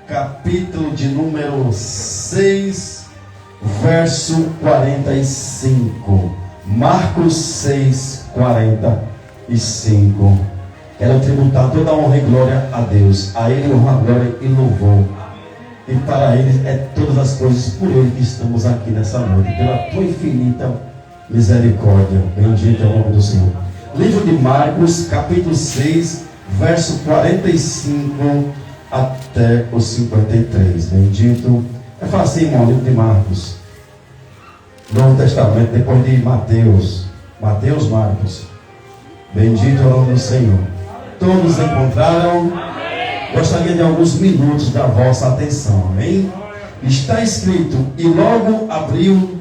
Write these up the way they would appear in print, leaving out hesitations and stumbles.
capítulo de número 6, verso 45. Marcos 6, 45. Quero tributar toda a honra e glória a Deus. A Ele honra, glória e louvor. E para Ele é todas as coisas, por Ele que estamos aqui nessa noite, pela Tua infinita misericórdia. Bendito é o nome do Senhor. Livro de Marcos, capítulo 6, verso 45 até o 53. Bendito. É fácil, irmão, livro de Marcos. Novo Testamento, depois de Mateus. Mateus, Marcos. Bendito é o nome do Senhor. Todos encontraram? Gostaria de alguns minutos da vossa atenção, amém? Está escrito: e logo abriu,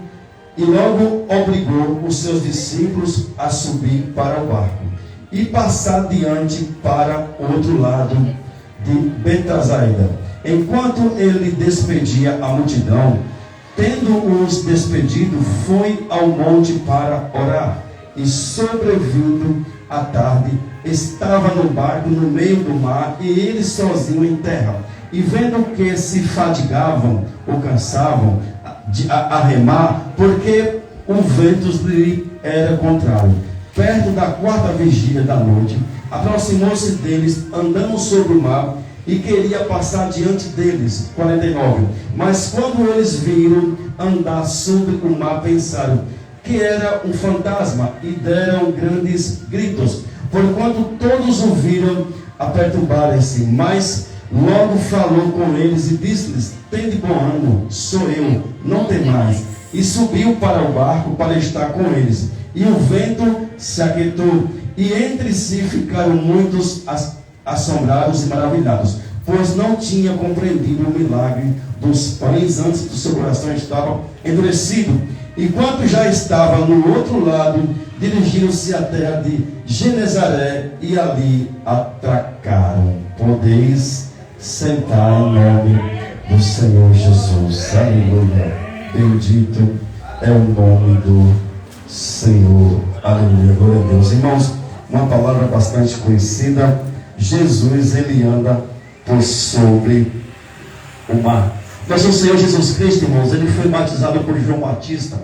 e logo obrigou os seus discípulos a subir para o barco e passar diante para o outro lado de Betsaida. Enquanto ele despedia a multidão, tendo-os despedido, foi ao monte para orar. E sobrevindo à tarde, estava no barco no meio do mar, e ele sozinho em terra. E vendo que se fadigavam ou cansavam a remar, porque o vento lhe era contrário, perto da quarta vigília da noite, aproximou-se deles, andando sobre o mar, e queria passar diante deles. 49. Mas quando eles viram andar sobre o mar, pensaram que era um fantasma, e deram grandes gritos, porquanto todos o viram a perturbarem-se. Mas logo falou com eles e disse-lhes: tende bom ânimo, sou eu, não temais. E subiu para o barco para estar com eles. E o vento se aquietou, e entre si ficaram muitos assombrados e maravilhados, pois não tinha compreendido o milagre dos pães, antes do seu coração estava endurecido. E quando já estava no outro lado, dirigiram-se à terra de Genezaré e ali atracaram. Podeis sentar em nome do Senhor Jesus. Aleluia. Bendito é o nome do Senhor. Aleluia. Glória a Deus. Irmãos, uma palavra bastante conhecida. Jesus, ele anda por sobre o mar. Mas o Senhor Jesus Cristo, irmãos, ele foi batizado por João Batista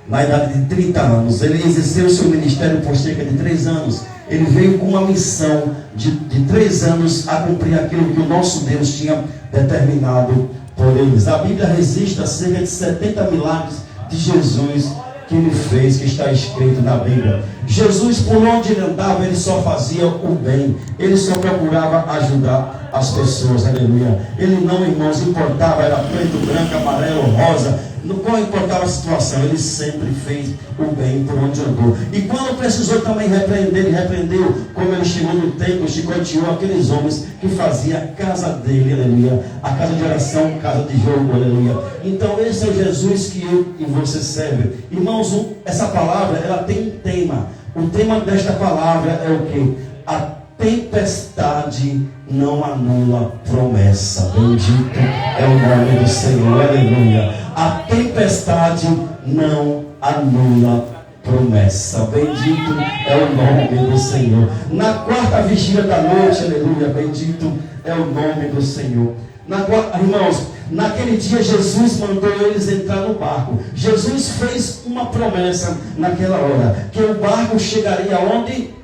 na idade de 30 anos. Ele exerceu seu ministério por cerca de 3 anos. Ele veio com uma missão de 3 anos a cumprir aquilo que o nosso Deus tinha determinado por eles. A Bíblia registra cerca de 70 milagres de Jesus que ele fez, que está escrito na Bíblia. Jesus, por onde ele andava, ele só fazia o bem. Ele só procurava ajudar as pessoas. Aleluia. Ele não, irmãos, importava, era preto, branco, amarelo, rosa, não importava a situação, ele sempre fez o bem por onde andou. E quando precisou também repreender, ele repreendeu, como ele chegou no templo, chicoteou aqueles homens que faziam a casa dele, aleluia, a casa de oração, casa de jogo, aleluia. Então esse é o Jesus que eu e você serve. Irmãos, essa palavra, ela tem um tema. O tema desta palavra é o que? A tempestade não anula promessa. Bendito é o nome do Senhor, aleluia. A tempestade não anula promessa. Bendito é o nome do Senhor. Na quarta vigília da noite, aleluia, bendito é o nome do Senhor. Irmãos, naquele dia Jesus mandou eles entrar no barco. Jesus fez uma promessa naquela hora, que o barco chegaria onde?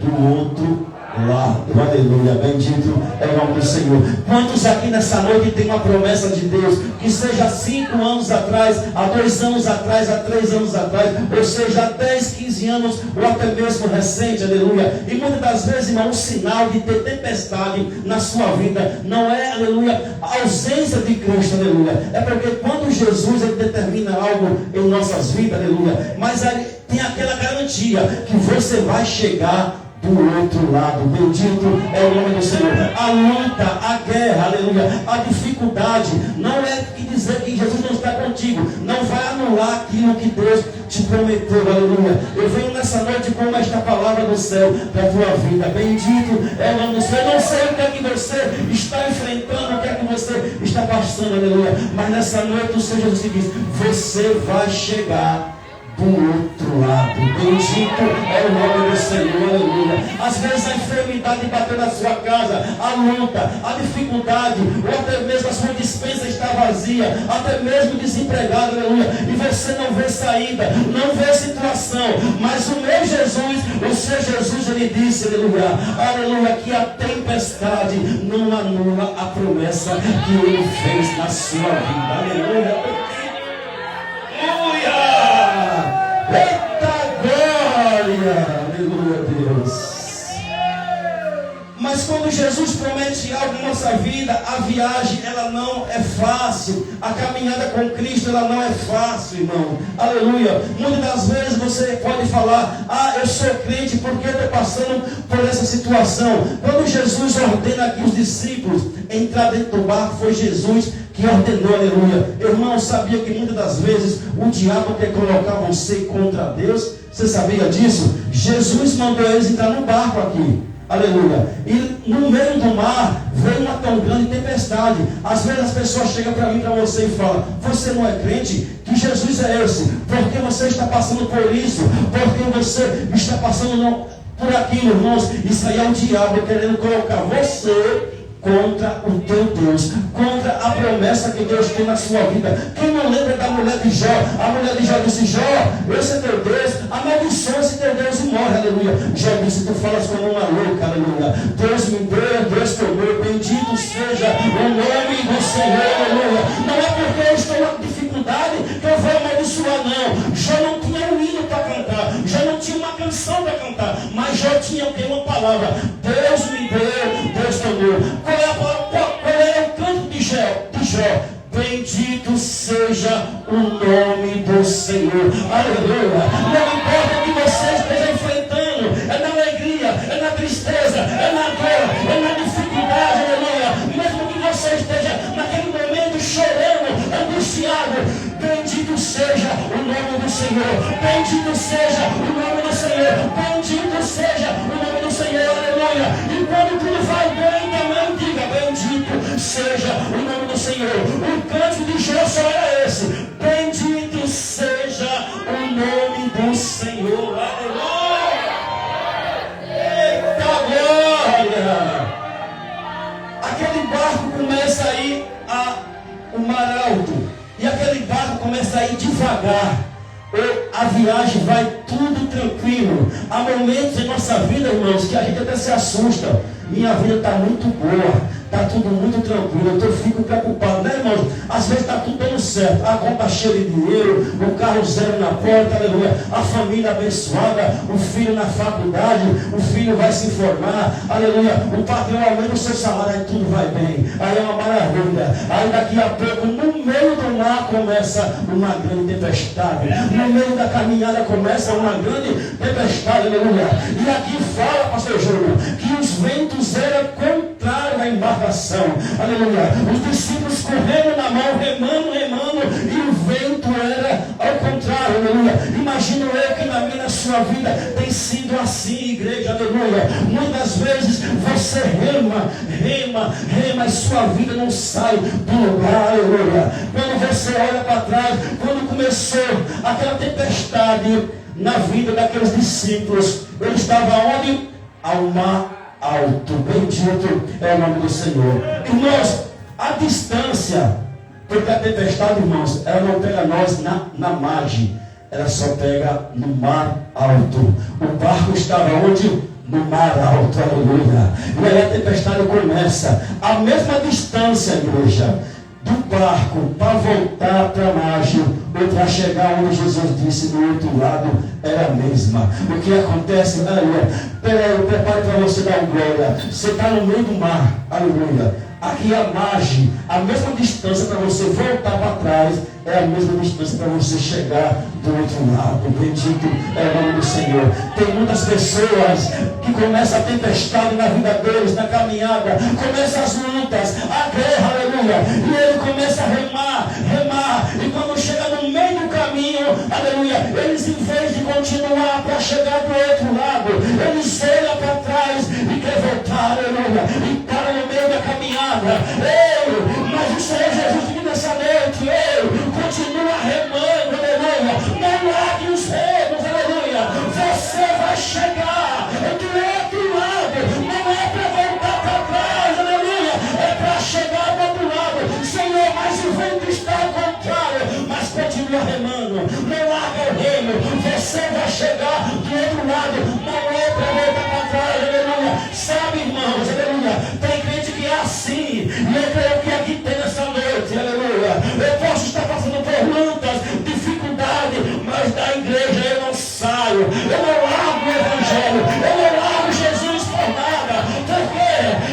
Do outro lado. Aleluia, bendito é o nome do Senhor. Quantos aqui nessa noite tem uma promessa de Deus, que seja 5 anos atrás, há 2 anos atrás, há 3 anos atrás, ou seja, há 10, 15 anos, ou até mesmo recente, aleluia. E muitas das vezes, irmão, um sinal de ter tempestade na sua vida não é, aleluia, a ausência de Cristo, aleluia. É porque quando Jesus ele determina algo em nossas vidas, aleluia, mas aí tem aquela garantia que você vai chegar do outro lado. Bendito é o nome do Senhor. A luta, a guerra, aleluia, a dificuldade não é que dizer que Jesus não está contigo, não vai anular aquilo que Deus te prometeu, aleluia. Eu venho nessa noite com esta palavra do céu para a tua vida. Bendito é o nome do Senhor. Eu não sei o que é que você está enfrentando, o que é que você está passando, aleluia, mas nessa noite o Senhor Jesus diz: você vai chegar do outro lado. Bendito é o nome do Senhor, aleluia. Às vezes a enfermidade bateu na sua casa, a luta, a dificuldade, ou até mesmo está vazia, até mesmo desempregado, aleluia, e você não vê saída, não vê situação, mas o meu Jesus, o seu Jesus, ele disse, aleluia, que a tempestade não anula a promessa que ele fez na sua vida, aleluia. Eita glória! Aleluia, Deus. Mas quando Jesus promete algo em nossa vida, a viagem ela não é fácil. A caminhada com Cristo ela não é fácil, irmão. Aleluia. Muitas das vezes você pode falar: eu sou crente porque eu estou passando por essa situação. Quando Jesus ordena aqui os discípulos entrar dentro do barco, foi Jesus que ordenou, aleluia. Irmão, sabia que muitas das vezes o diabo quer colocar você contra Deus? Você sabia disso? Jesus mandou eles entrar no barco aqui. Aleluia. E no meio do mar veio uma tão grande tempestade. Às vezes as pessoas chegam para mim, para você e falam: você não é crente? Que Jesus é esse? Porque você está passando por isso? Porque você está passando por aquilo, irmãos? Isso aí é o diabo querendo colocar você contra o teu Deus, contra a promessa que Deus tem na sua vida. Quem não lembra da mulher de Jó? A mulher de Jó disse: Jó, esse é teu Deus, amaldiçoa esse teu Deus e morre, aleluia. Jó disse: tu falas como uma louca, aleluia. Deus me deu, Deus tomou, bendito seja o nome do Senhor, aleluia. Não é porque eu estou na dificuldade que eu vou amaldiçoar, não. Jó não tinha um hino para cantar, Jó não tinha uma canção para cantar, mas Jó tinha o que? Uma palavra: Deus me deu, Deus tomou. Qual é o canto de Jó? Bendito seja o nome do Senhor. Aleluia. Não importa o que você esteja enfrentando, é na alegria, é na tristeza, é na dor, é na dificuldade, aleluia. Mesmo que você esteja naquele momento chorando, angustiado, bendito seja o nome do Senhor. Bendito seja o nome do Senhor. Bendito seja o nome do Senhor, aleluia. E quando tudo vai bem, também diga: bendito seja o nome do Senhor. O canto de Jó só era esse: bendito seja o nome do Senhor, aleluia. Eita glória! Aquele barco começa a ir o mar alto, e aquele barco começa a ir devagar. A viagem vai tudo tranquilo. Há momentos em nossa vida, irmãos, que a gente até se assusta. Minha vida está muito boa, está tudo muito tranquilo, eu fico preocupado, né, irmãos? Às vezes está tudo dando certo, a conta cheia de dinheiro, o carro zero na porta, aleluia, a família abençoada, o filho na faculdade, o filho vai se formar, aleluia, o patrão aumenta o seu salário, aí tudo vai bem, aí é uma maravilha. Aí daqui a pouco, no meio do mar, começa uma grande tempestade, no meio da caminhada começa uma grande tempestade, aleluia. E aqui fala, pastor Júnior, que os ventos eram contrários à embarcação, aleluia. Os discípulos correndo na mão, remando, e o vento era ao contrário, aleluia. Imagino eu que na minha, sua vida tem sido assim, igreja, aleluia. Muitas vezes você rema, e sua vida não sai do lugar, aleluia. Quando você olha para trás, quando começou aquela tempestade na vida daqueles discípulos, ele estava onde? Ao mar alto. Bendito é o nome do Senhor. Irmãos, a distância, porque a tempestade, irmãos, ela não pega nós na margem, ela só pega no mar alto. O barco estava onde? No mar alto, aleluia. E aí a tempestade começa. A mesma distância, igreja, do barco para voltar para a margem ou para chegar onde Jesus disse no outro lado, era a mesma. O que acontece? Aleluia. Prepare para você dar uma glória. Você está no meio do mar, aleluia. Aqui a margem, a mesma distância para você voltar para trás, é a mesma distância para você chegar do outro lado. Bendito é o nome do Senhor. Tem muitas pessoas que começam a tempestade na vida deles, na caminhada, começam as lutas, a guerra, aleluia, e ele começa a remar, e quando chega no meio do caminho, aleluia, eles em vez de continuar para chegar do outro lado, eles olham para trás e querem voltar, aleluia, e param no meio da caminhada. Mas o Senhor Jesus diz nessa noite: continua remando, aleluia, não largue os remos, aleluia, você vai chegar do outro lado, não é para voltar para trás, aleluia, é para chegar do outro lado. Senhor, mas o continua remando, não larga o remo, você vai chegar do outro lado, não é para voltar para trás, aleluia. Sabe, irmãos, aleluia, tem crente que é assim, e eu creio que aqui tem nessa noite, aleluia. Eu posso estar passando por lutas, dificuldades, mas da igreja eu não saio, eu não largo o evangelho, eu não largo Jesus por nada, porque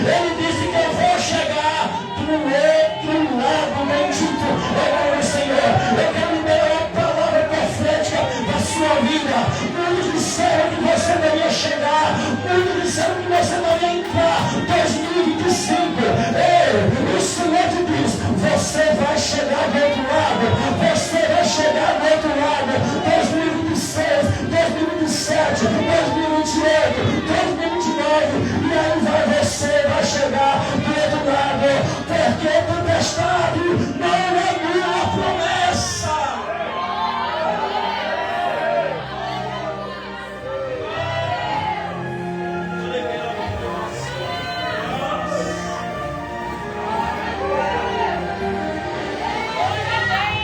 ele disse que eu vou chegar do outro lado, bendito é o Senhor. Eu quero liberar uma palavra profética da sua vida. Muitos disseram que você não ia chegar, muitos disseram que você não ia entrar 2025. O Senhor te diz, você vai chegar do outro lado, você vai chegar do outro lado, 2026, 2027, 2028, 2029, e aí você vai chegar do outro lado, porque a tempestade não anula a promessa.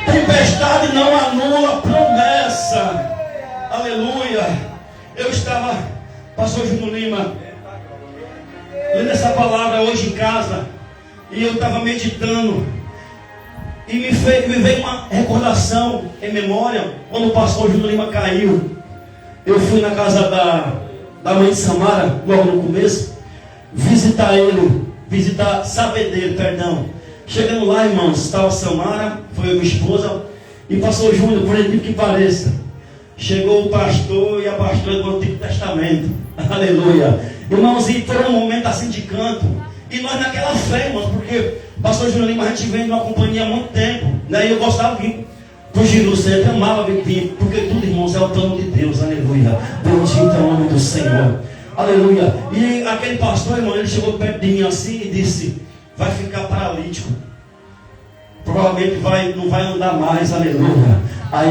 Tempestade não anula a promessa. Aleluia. Eu estava, pastor Júnior Lima, lendo essa palavra hoje em casa, e eu estava meditando, e me veio uma recordação em memória, quando o pastor Júnior Lima caiu. Eu fui na casa da mãe de Samara, logo no começo, saber dele, perdão. Chegando lá, irmãos, estava Samara, foi a minha esposa, e pastor Júnior, por incrível que pareça, chegou o pastor e a pastora do Antigo Testamento. Aleluia. Irmãos, e foi um momento assim de canto. E nós naquela fé, irmãos, porque o pastor Júnior Lima, a gente vem de uma companhia há muito tempo, né? E eu gostava de vir pro Giru, sempre amava vir, porque tudo, irmãos, é o plano de Deus. Aleluia. Bendito é o nome do Senhor. Aleluia. E aquele pastor, irmão, ele chegou perto de mim assim e disse: vai ficar paralítico. Provavelmente não vai andar mais, aleluia. Aí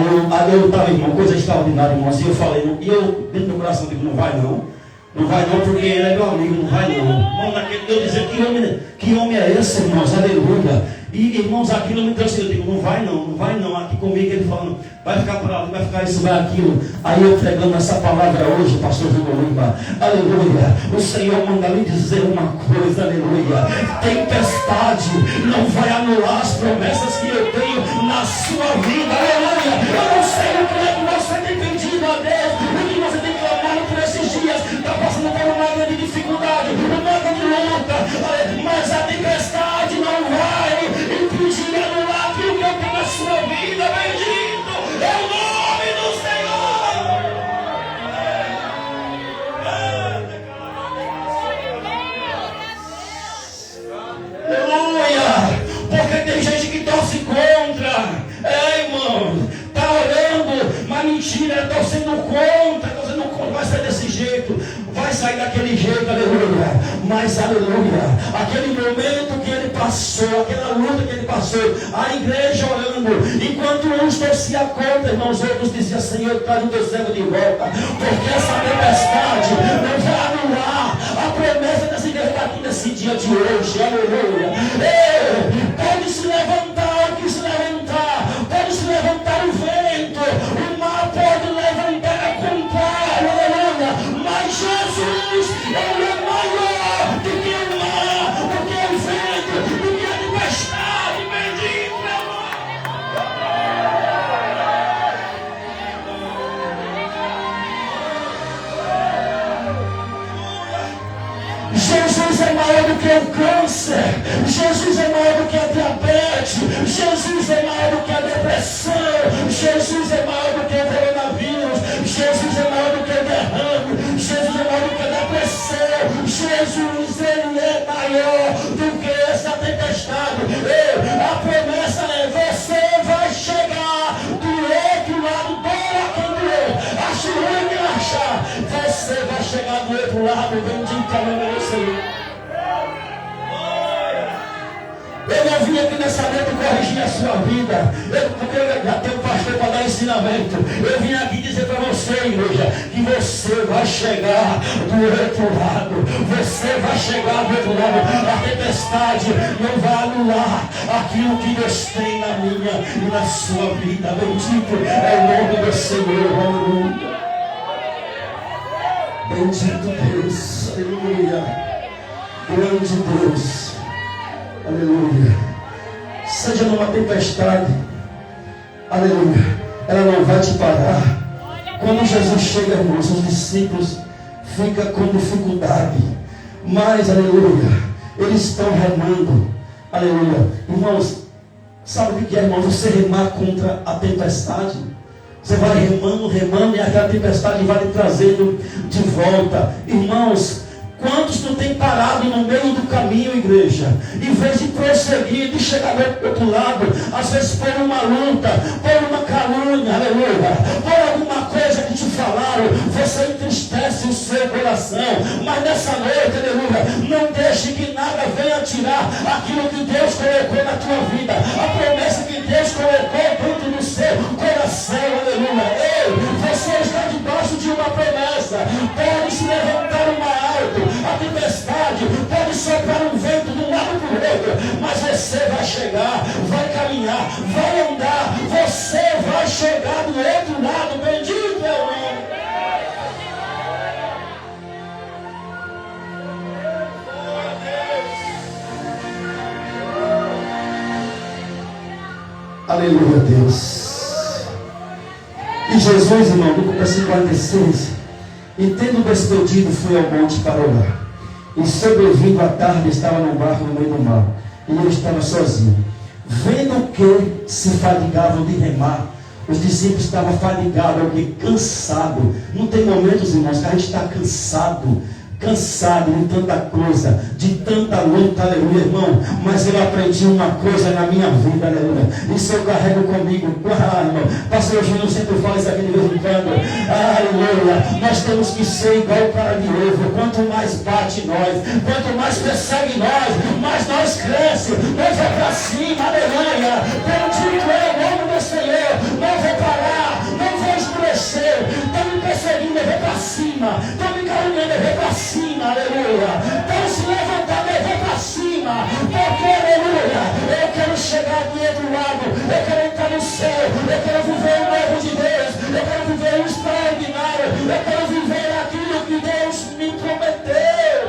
eu estava, irmão, coisa extraordinária, irmãos. E eu falei, e eu dentro do meu coração digo, não vai não. Não vai não, porque ele é meu amigo, não vai não. Irmão, eu dizer, que homem é esse, irmãos? Aleluia. E irmãos, aquilo me trouxe, eu digo, não vai não. Aqui comigo ele falando, vai ficar para lá, vai ficar isso, vai aquilo. Aí eu pregando essa palavra hoje, pastor Júnior Lima, aleluia. O Senhor manda lhe dizer uma coisa, aleluia. Tempestade não vai anular as promessas que eu tenho na sua vida, aleluia. Eu não sei o que é que você tem pedido a Deus, o que você tem clamado por esses dias, está passando por uma grande dificuldade, uma grande luta, mas a tempestade não vai impedir anular aquilo que eu tenho na sua vida. Bendito é o nome do Senhor. Aleluia. Porque tem gente que torce contra. Irmão, está orando, mas mentira, torcendo contra, vai sair desse jeito, vai sair daquele jeito, aleluia. Mas aleluia, aquele momento que ele passou, aquela luta que ele passou, a igreja orando, enquanto uns torciam contra, irmãos, outros diziam: Senhor, traz o teu servo de volta, porque essa tempestade não vai anular a promessa dessa igreja aqui nesse dia de hoje, aleluia. Pode se levantar o que se levantar, pode se levantar o vento, o mar pode levantar a contrário, aleluia. Mas Jesus, ele é maior do que o mar, do que o vento, do que a tempestade. Bendito é o nome. Jesus é maior do que o câncer, Jesus é maior do que a diabetes, Jesus é maior do que a depressão, Jesus é maior do que o coronavírus, Jesus é maior do que o derrame, Jesus é maior do que a depressão, Jesus, ele é maior do que essa tempestade. A promessa é: você vai chegar do outro lado, doa quem doer, ache ruim quem achar, você vai chegar do outro lado. Bendito é o nome do Senhor. Eu ouvi vim aqui nessa noite corrigir a sua vida. Porque eu já tenho pastor para dar ensinamento. Eu vim aqui dizer para você, igreja, que você vai chegar do outro lado. Você vai chegar do outro lado. A tempestade não vai anular aquilo que Deus tem na minha e na sua vida. Bendito é o nome do Senhor. Aleluia. Bendito Deus. Aleluia. Grande Deus. Aleluia. Seja numa tempestade, aleluia, ela não vai te parar. Quando Jesus chega, irmãos, os discípulos ficam com dificuldade, mas, aleluia, eles estão remando, aleluia. Irmãos, sabe o que é, irmãos? Você remar contra a tempestade. Você vai remando, remando, e aquela tempestade vai lhe trazendo de volta. Irmãos, quantos não tem parado no meio do caminho, igreja? Em vez de prosseguir, de chegar do outro lado, às vezes por uma luta, por uma calúnia, aleluia, por alguma coisa que te falaram, você entristece o seu coração. Mas nessa noite, aleluia, não deixe que nada venha tirar aquilo que Deus colocou na tua vida, a promessa que Deus colocou dentro do seu coração, aleluia. Ei, você está debaixo de uma promessa. Pode se levantar uma alto, a tempestade pode soprar um vento de um lado para o outro, mas você vai chegar, vai caminhar, vai andar, você vai chegar do outro lado. Bendito é o nome. Aleluia, Deus. E Jesus, irmão, no versículo 46, e tendo despedido, fui ao monte para orar. E sobrevindo à tarde, estava num barco no meio do mar, e ele estava sozinho. Vendo que se fadigavam de remar, os discípulos estavam fadigados, alguém cansado. Não tem momentos, irmãos, que a gente está cansado de tanta coisa, de tanta luta, aleluia, irmão. Mas eu aprendi uma coisa na minha vida, aleluia. Isso eu carrego comigo. Irmão, pastor Júnior sempre fala isso aqui de vez em quando. Aleluia. Nós temos que ser igual para de ovo. Quanto mais bate nós, quanto mais persegue nós, mais nós cresce, nós vai para cima, aleluia. Bendito é o nome do Senhor. Não vou parar, não vou escurecer. Estão me perseguindo, eu vou para cima. Estão me caluniando, eu vou para cima. Aleluia. Então se levantar, eu vou para cima. Porque, aleluia, eu quero chegar do outro lado. Eu quero entrar no céu. Eu quero viver o novo de Deus. Eu quero viver o extraordinário. Eu quero viver aquilo que Deus me prometeu.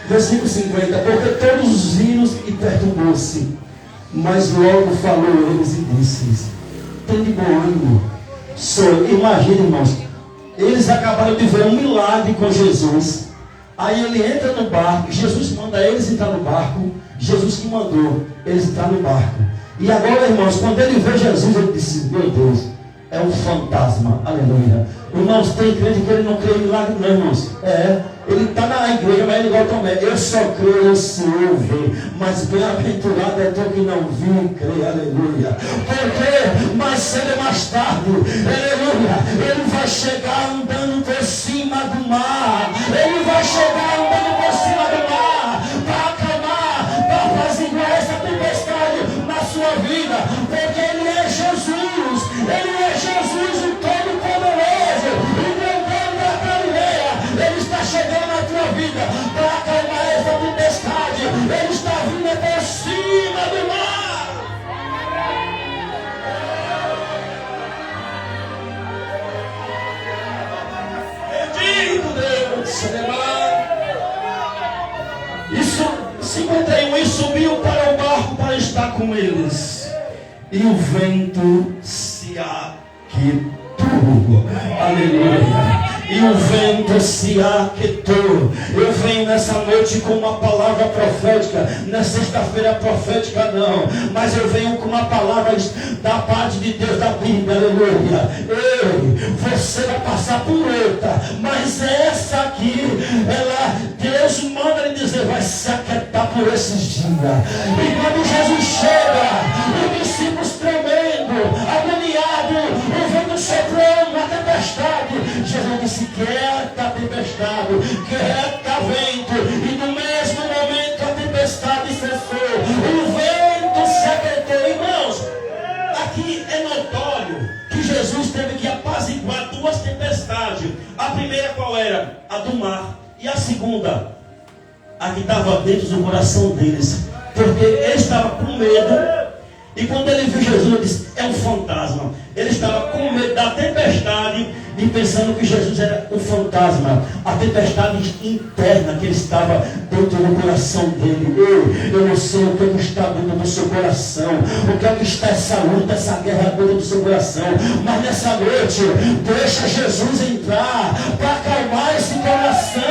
Versículo 50. Porque todos os rios e perturbou-se, mas logo falou eles e disse: tem de bom ânimo, sou. Imagina, irmãos, eles acabaram de ver um milagre com Jesus. Aí ele entra no barco, Jesus manda eles entrar no barco, Jesus que mandou eles entrar no barco. E agora, irmãos, quando ele vê Jesus, ele disse: meu Deus, é um fantasma, aleluia. Irmãos, tem crente que ele não crê em milagre, não, irmãos. Ele está na igreja, mas ele igual Tomé. Eu só creio se eu ver. Mas bem-aventurado é tu que não viu e crê, aleluia. Porque mais cedo ou mais tarde, aleluia, ele vai chegar andando por cima do mar. Ele vai chegar andando por cima do mar para acalmar, para apaziguar essa tempestade na sua vida. Porque ele é Jesus. Ele é Jesus, o Todo-Poderoso, o grandão da Galileia. Ele está chegando na tua vida para acalmar essa tempestade. Ele está vindo por cima do mar. Bendito Deus. Isso, 51, e subiu para o barco para estar com eles. E o vento se aquietou. Aleluia. E o vento se aquietou. Eu venho nessa noite com uma palavra profética. Não é sexta-feira profética, não. Mas eu venho com uma palavra da parte de Deus da Bíblia. Aleluia. Ei, você vai passar por outra. Mas essa aqui, Deus manda lhe dizer: vai se aquietar por esses dias. E quando Jesus chega, os discípulos tremendo, agoniados, o vento soprando, a tempestade, Jesus disse: quieta a tempestade, quieta vento, e no mesmo momento a tempestade cessou, o vento se aquietou. Irmãos, aqui é notório que Jesus teve que apaziguar duas tempestades. A primeira qual era? A do mar. E a segunda? A que estava dentro do coração deles. Porque ele estava com medo. E quando ele viu Jesus, ele disse: é um fantasma. Ele estava com medo da tempestade e pensando que Jesus era um fantasma. A tempestade interna que ele estava dentro do coração dele. Eu não sei o que está dentro do seu coração, o que é que está essa luta, essa guerra dentro do seu coração. Mas nessa noite, deixa Jesus entrar para acalmar esse coração,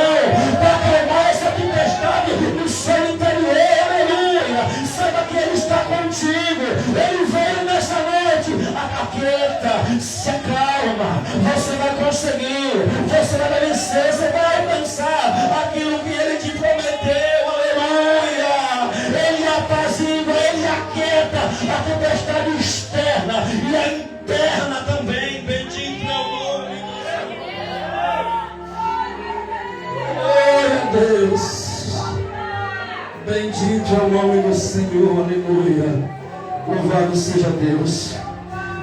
para acalmar essa tempestade no seu interior. Aleluia! Saiba que Ele está contigo. Ele veio nessa noite. Aquieta, se acalma. Você vai conseguir. Você vai vencer. Você vai alcançar aquilo que Ele te prometeu. Aleluia! Ele apazigua, Ele aquieta a tempestade externa e a interna também. Bendito é o nome do Senhor. Glória a Deus. Bendito é o nome do Senhor, aleluia. Louvado seja Deus.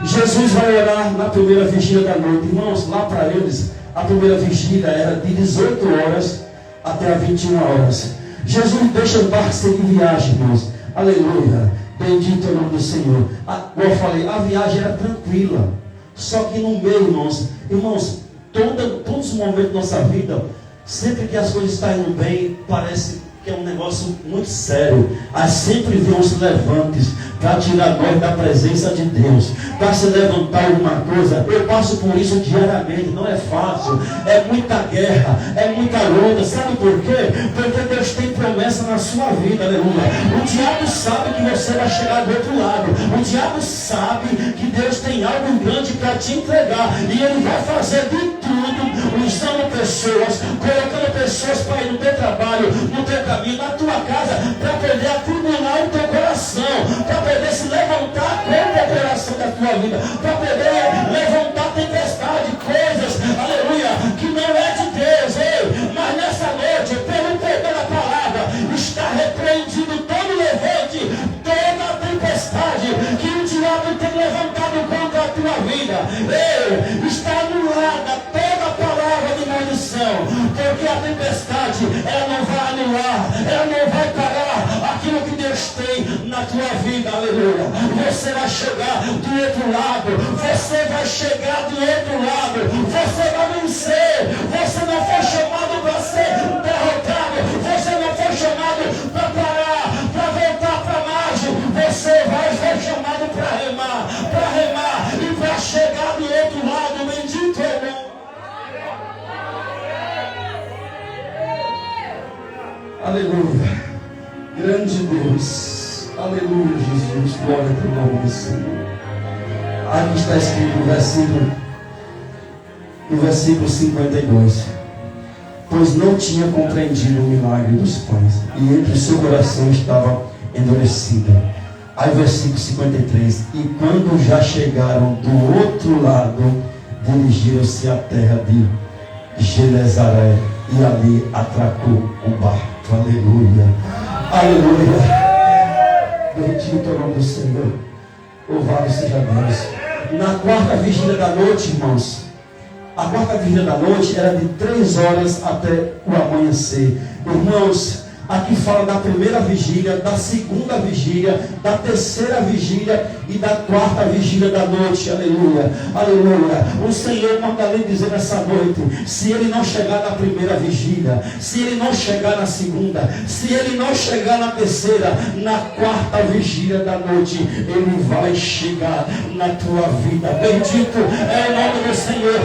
Jesus vai orar na primeira vigília da noite. Irmãos, lá para eles, a primeira vigília era de 18 horas até as 21 horas. Jesus deixa o barco seguir viagem, irmãos. Aleluia. Bendito é o nome do Senhor. Como eu falei, a viagem era tranquila. Só que no meio, irmãos, todos os momentos da nossa vida, sempre que as coisas estão indo bem, parece que é um negócio muito sério. Aí sempre vem os levantes para tirar nós da presença de Deus, para se levantar alguma coisa. Eu passo por isso diariamente, não é fácil, é muita guerra, é muita luta. Sabe por quê? Porque Deus tem promessa na sua vida, aleluia. O diabo sabe que você vai chegar do outro lado, o diabo sabe que Deus tem algo grande para te entregar, e Ele vai fazer de tudo, usando pessoas, colocando pessoas para ir no teu trabalho, no teu caminho, na tua casa, para poder atribular o teu coração, para poder se levantar contra o coração da tua vida, para poder levantar tempestade, coisas, aleluia, que não é de Deus. Mas nessa noite, pelo poder da palavra, está repreendido todo levante, toda a tempestade que o diabo tem levantado contra a tua vida. Está anulada toda a palavra de maldição, porque a tempestade, ela não vai anular, ela não vai parar aquilo que Deus tem na tua vida, aleluia. Você vai chegar do outro lado, você vai chegar do outro lado, você vai vencer. Você não foi chamado para ser derrotado, você não foi chamado para parar, para voltar para a margem. Você vai ser chamado para remar e para chegar do outro lado. Bendito é o nome. Aleluia. Grande Deus. Aleluia, Jesus. Glória para o nome do Senhor. Aqui está escrito no versículo 52. Pois não tinha compreendido o milagre dos pães, e entre o seu coração estava endurecido. Aí versículo 53. E quando já chegaram do outro lado, dirigiram-se à terra de Genezaré, e ali atracou o barco. Aleluia. Aleluia. Bendito é o nome do Senhor. Louvado seja Deus. Na quarta vigília da noite, irmãos, a quarta vigília da noite era de 3 horas até o amanhecer. Irmãos, aqui fala da primeira vigília, da segunda vigília, da terceira vigília e da quarta vigília da noite. Aleluia, aleluia. O Senhor manda lhe dizer nessa noite: se Ele não chegar na primeira vigília, se Ele não chegar na segunda, se Ele não chegar na terceira, na quarta vigília da noite, Ele vai chegar na tua vida. Bendito é o nome do Senhor.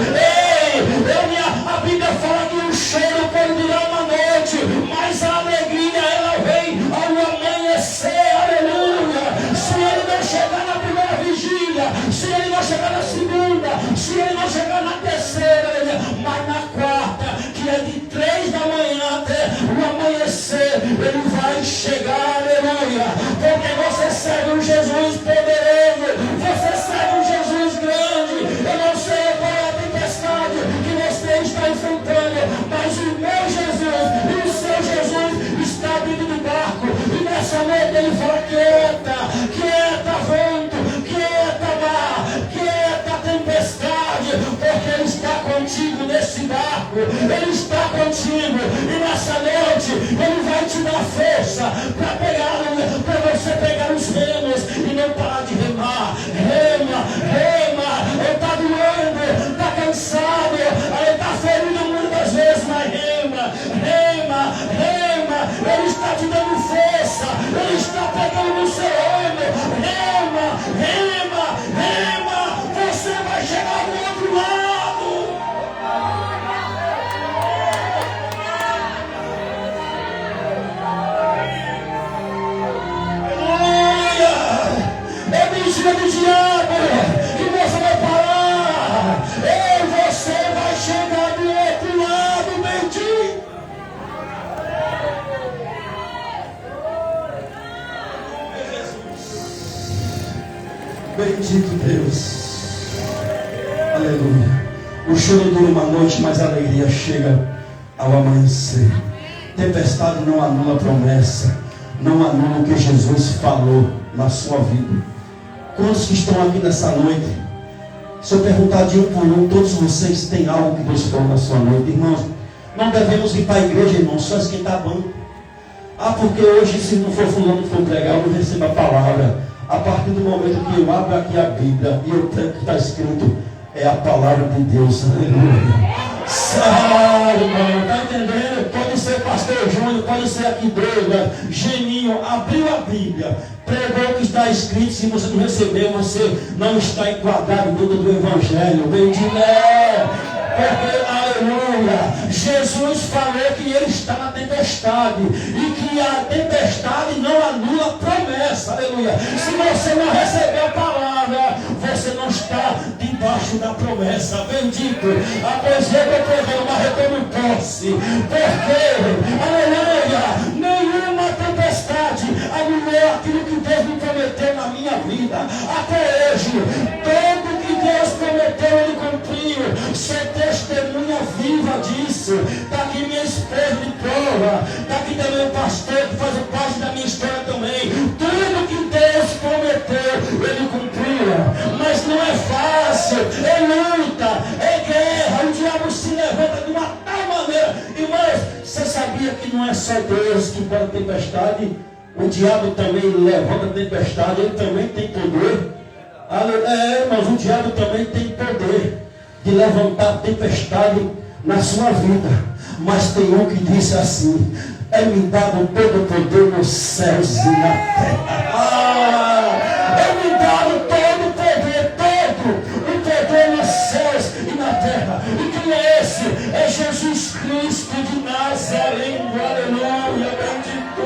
A Bíblia fala que o choro pode durar uma noite, mas a alegria, ela vem ao amanhecer. Aleluia. Se Ele não chegar na primeira vigília, se Ele não chegar na segunda, se Ele não chegar na terceira, mas na quarta, que é de 3 da manhã até o amanhecer, Ele vai chegar. Aleluia. Porque você serve um Jesus poderoso, você serve um Jesus grande. Eu não sei qual é a tempestade enfrentando, mas o meu Jesus e o seu Jesus está dentro do barco. E nessa noite ele fala: quieta, quieta vento, quieta mar, quieta tempestade, porque ele está contigo nesse barco, ele está contigo. E nessa noite ele vai te dar força para você pegar os remos e não parar de remar. Rema, rema, ele está doendo, está cansado, ele está ferido muitas vezes, mas rema, rema, rema, ele está te dando força, ele está pegando no seu remo. Rema, rema, rema, você vai chegar do outro lado. É mentira do diabo que você vai parar. E você vai chegar do outro lado, bendito. Bendito Deus. Aleluia. O choro dura uma noite, mas a alegria chega ao amanhecer. Tempestade não anula a promessa, não anula o que Jesus falou na sua vida. Quantos que estão aqui nessa noite? Se eu perguntar de um por um, todos vocês têm algo que Deus falou na sua noite. Irmãos, não devemos ir para a igreja, irmãos, só esquentar banco. Porque hoje, se não for fulano que for pregar, eu não recebo a palavra. A partir do momento que eu abro aqui a Bíblia e eu tenho que está escrito, é a palavra de Deus. Aleluia. Irmão, está entendendo? Pode ser pastor Júnior, pode ser aqui Douglas, Geninho, abriu a Bíblia, pregou o que está escrito. Se você não recebeu, você não está enquadrado dentro do Evangelho. Bendito é. Porque, aleluia, Jesus falou que ele está na tempestade e que a tempestade não anula a promessa. Aleluia. Se você não recebeu a palavra, você não está debaixo da promessa. Bendito. Após ele eu pregando, mas eu tomo posse. Porque, aleluia, nenhuma tempestade anulou aquilo que Deus me prometeu na minha vida. Até hoje, tudo que Deus prometeu, ele cumpriu. Sou testemunha viva disso. Está aqui minha esposa de prova. Está aqui também o pastor que faz parte da minha história também. Tudo que Deus prometeu, ele cumpriu. Mas não é fácil. É luta, é guerra. O diabo se levanta de uma tal maneira. Irmãos, você sabia que não é só Deus que põe a tempestade? O diabo também levanta a tempestade. Ele também tem poder. Mas o diabo também tem poder de levantar a tempestade na sua vida. Mas tem um que disse assim: é-me dado todo o poder nos céus e na terra. É-me dado todo o poder nos céus e na terra. E quem é esse? É Jesus Cristo de Nazaré. Aleluia, bendito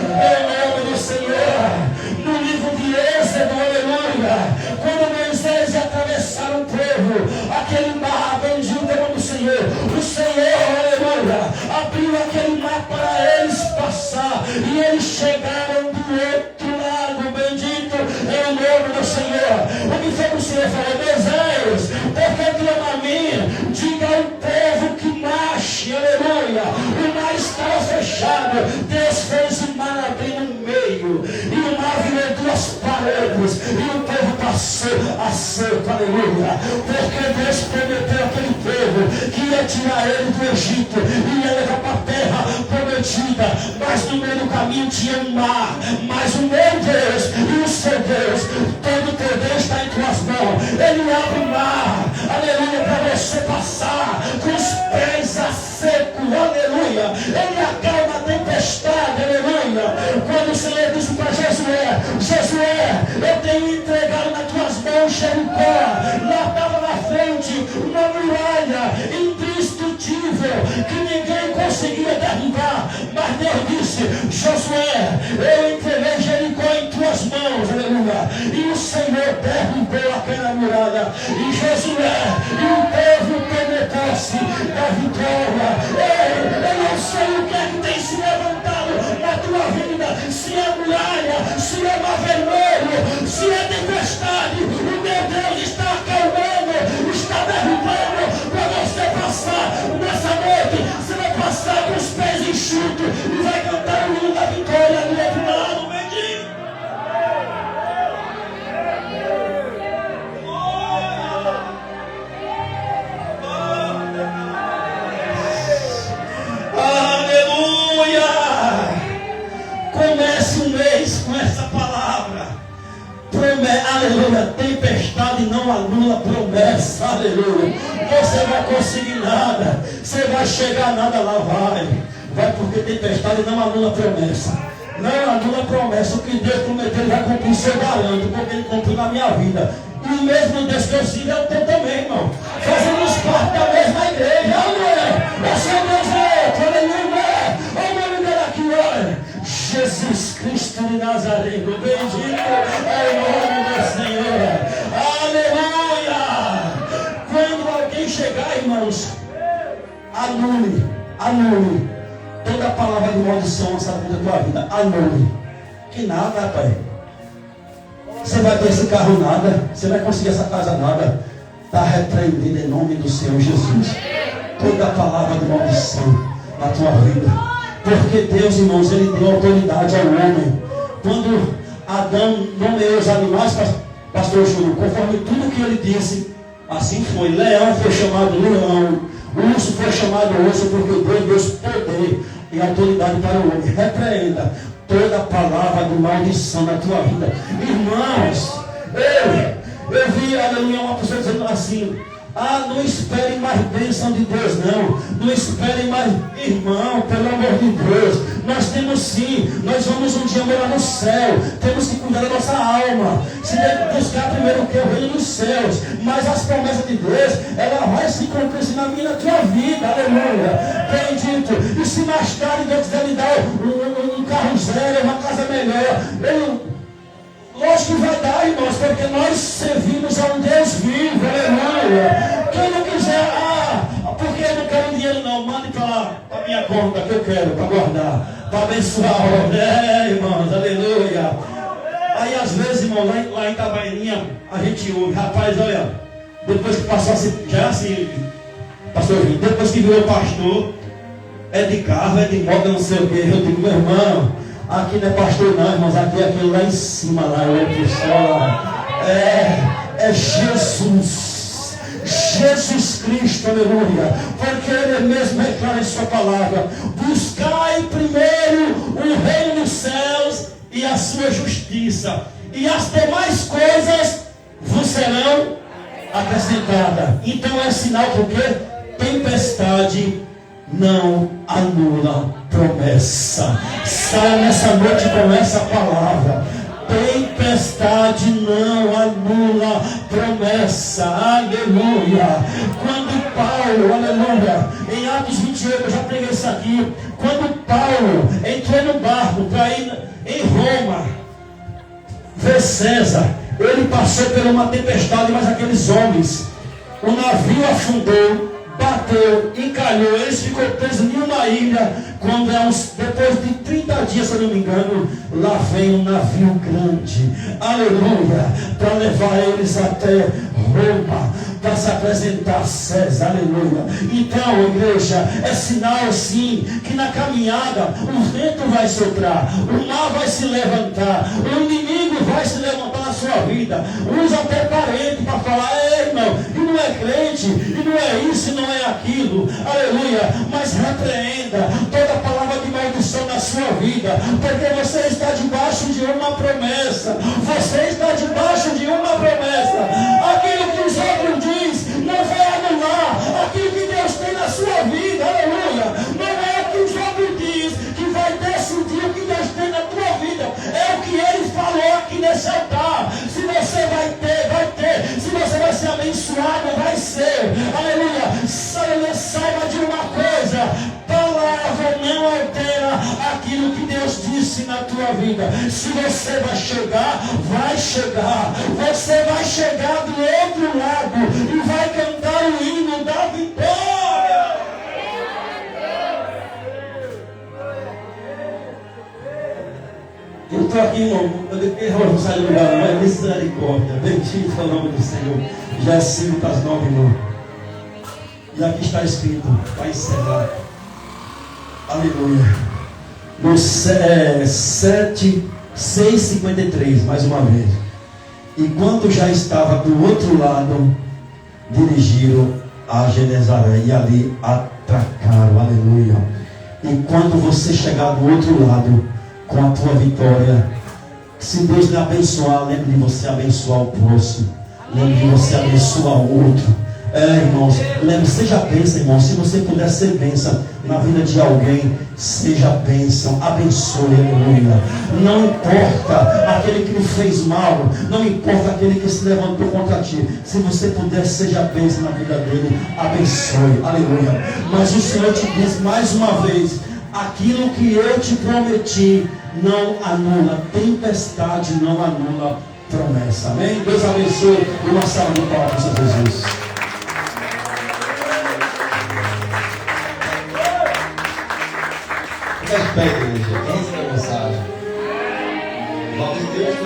é o nome do Senhor. No livro de Êxodo, aleluia, quando Moisés ia atravessar o povo, aquele mar, bendito é o nome do Senhor. O Senhor, aleluia, abriu aquele mar para eles passar, e eles chegaram do outro lado. Bendito é o nome do Senhor. O que foi que o Senhor falou? Moisés, porque clama a mim, diga ao povo que marche, aleluia. O mar estava fechado, Deus fez o mar abrir no meio, e o mar virou duas paredes, e o povo passou a seco, aleluia. Porque Deus prometeu àquele povo que ia tirar ele do Egito e ia levar para a terra prometida, mas no meio do caminho tinha um mar. Mas o meu Deus e o seu Deus, todo o poder está em tuas mãos. Ele abre o mar, aleluia, para você passar com os pés a seco, aleluia. Ele acalma a tempestade, aleluia. Quando o Senhor disse para Josué: Josué, eu tenho entregado nas tuas mãos Jericó. Lá estava na frente uma muralha indestrutível que ninguém conseguia derrubar. Mas Deus disse: Josué, eu entreguei Jericó em tuas mãos, aleluia. E o Senhor derrubou aquela muralha. E Josué e o povo tomou posse da vitória. Eu não sei o que é que tem se levantado na tua vida, se é muralha, se é mar vermelho, se é tempestade. O meu Deus está acalmando, está derrubando para você passar nessa aleluia, tempestade não anula promessa, aleluia. Você vai conseguir nada, você vai chegar a nada lá, vai porque tempestade não anula promessa. Não anula promessa, o que Deus prometeu ele vai cumprir, isso eu garanto, porque ele cumpriu na minha vida. E o mesmo Deus que eu sirvo é o teu também, irmão. Fazemos parte da mesma igreja, aleluia. É seu Deus outro, aleluia. Olha o nome dele aqui, olha. Jesus Cristo de Nazaré, bendito é o nome do Senhor. Aleluia. Quando alguém chegar, irmãos, anule toda a palavra de maldição lançada contra a tua vida. Anule. Que nada, pai. Você vai ter esse carro nada. Você vai conseguir essa casa nada. Está repreendido em nome do Senhor Jesus. Toda a palavra de maldição na tua vida. Porque Deus, irmãos, Ele deu autoridade ao homem. Quando Adão nomeou os animais, pastor Júlio, conforme tudo que ele disse, assim foi. Leão foi chamado leão. O urso foi chamado urso, porque Deus deu poder e autoridade para o homem. Repreenda toda a palavra de maldição na tua vida. Irmãos, eu vi, aleluia, uma pessoa dizendo assim: não espere mais bênção de Deus, não. Não espere mais, irmão, pelo amor de Deus. Nós temos sim, nós vamos um dia morar no céu. Temos que cuidar da nossa alma. Se buscar primeiro o que? O reino dos céus. Mas as promessas de Deus, ela vai se cumprir na minha, na tua vida, aleluia. Bendito. E se mais tarde Deus quiser lhe dar um carro zero, uma casa melhor, lógico que vai dar, irmãos, porque nós servimos a um Deus vivo, aleluia. Quem não quiser, porque eu não quero dinheiro não, mande para lá, para minha conta, que eu quero, para guardar, para abençoar a obra, irmãos, aleluia. Aí às vezes, irmão, lá em Itabaianinha, a gente ouve, rapaz, olha, depois que passou assim, já assim, pastor Júlio, depois que virou pastor, é de carro, é de moto, não sei o que, eu digo, meu irmão, aqui não é pastor não, irmãos, aqui é aquele lá em cima, lá, o pessoal lá. É Jesus. Jesus Cristo, aleluia. Porque Ele mesmo declara em sua palavra: buscai primeiro o reino dos céus e a sua justiça, e as demais coisas vos serão acrescentadas. Então é sinal que o quê? Tempestade não anula promessa. Saia nessa noite com essa palavra. Tempestade não anula promessa. Aleluia. Quando Paulo, aleluia, em Atos 28, eu já preguei isso aqui. Quando Paulo entrou no barco para ir em Roma ver César, ele passou por uma tempestade, mas aqueles homens, o navio afundou, bateu, encalhou, eles ficou presos em uma ilha. Quando depois de 30 dias, se eu não me engano, lá vem um navio grande, aleluia, para levar eles até Roma, para se apresentar a César, aleluia. Então, igreja, é sinal sim, que na caminhada o vento vai soprar, o mar vai se levantar, o inimigo vai se levantar na sua vida. Usa até parente para falar: irmão, e não é crente, e não é isso, e não é aquilo, aleluia. Mas repreenda toda palavra de maldição na sua vida, porque você está debaixo de uma promessa. Você está debaixo de uma promessa. Aquilo que os outros dizem não vai anular aquilo que Deus tem na sua vida, aleluia. Não é o que os outros dizem que vai decidir o que Deus tem na tua vida, é o que Ele falou aqui nesse altar. Se você vai ter. Se você vai ser abençoado, vai ser, aleluia. Saiba de uma coisa: palavra não altera aquilo que Deus disse na tua vida. Se você vai chegar, vai chegar. Você vai chegar do outro lado e vai cantar o hino da vitória. Eu estou aqui, irmão, eu não saio do lugar, mas misericórdia, bendito é o nome do Senhor. Já é 5 para as 9, irmão. E aqui está escrito, para encerrar, aleluia, no 6:53, mais uma vez. E quando já estava do outro lado, dirigiram a Genezaré e ali atracaram, aleluia. E quando você chegar do outro lado com a tua vitória, Se Deus lhe abençoar, lembre de você abençoar o próximo. Lembre de você abençoar o outro. Irmãos, lembre, seja bênção, irmão. Se você puder ser bênção na vida de alguém, seja bênção, abençoe, aleluia. Não importa aquele que lhe fez mal, não importa aquele que se levantou contra ti. Se você puder, seja bênção na vida dele, abençoe, aleluia. Mas o Senhor te diz mais uma vez: aquilo que eu te prometi não anula, tempestade não anula promessa. Amém? Deus abençoe. Uma salva de palmas a Jesus. Fica de pé, igreja. Essa é a mensagem. Glória a Deus.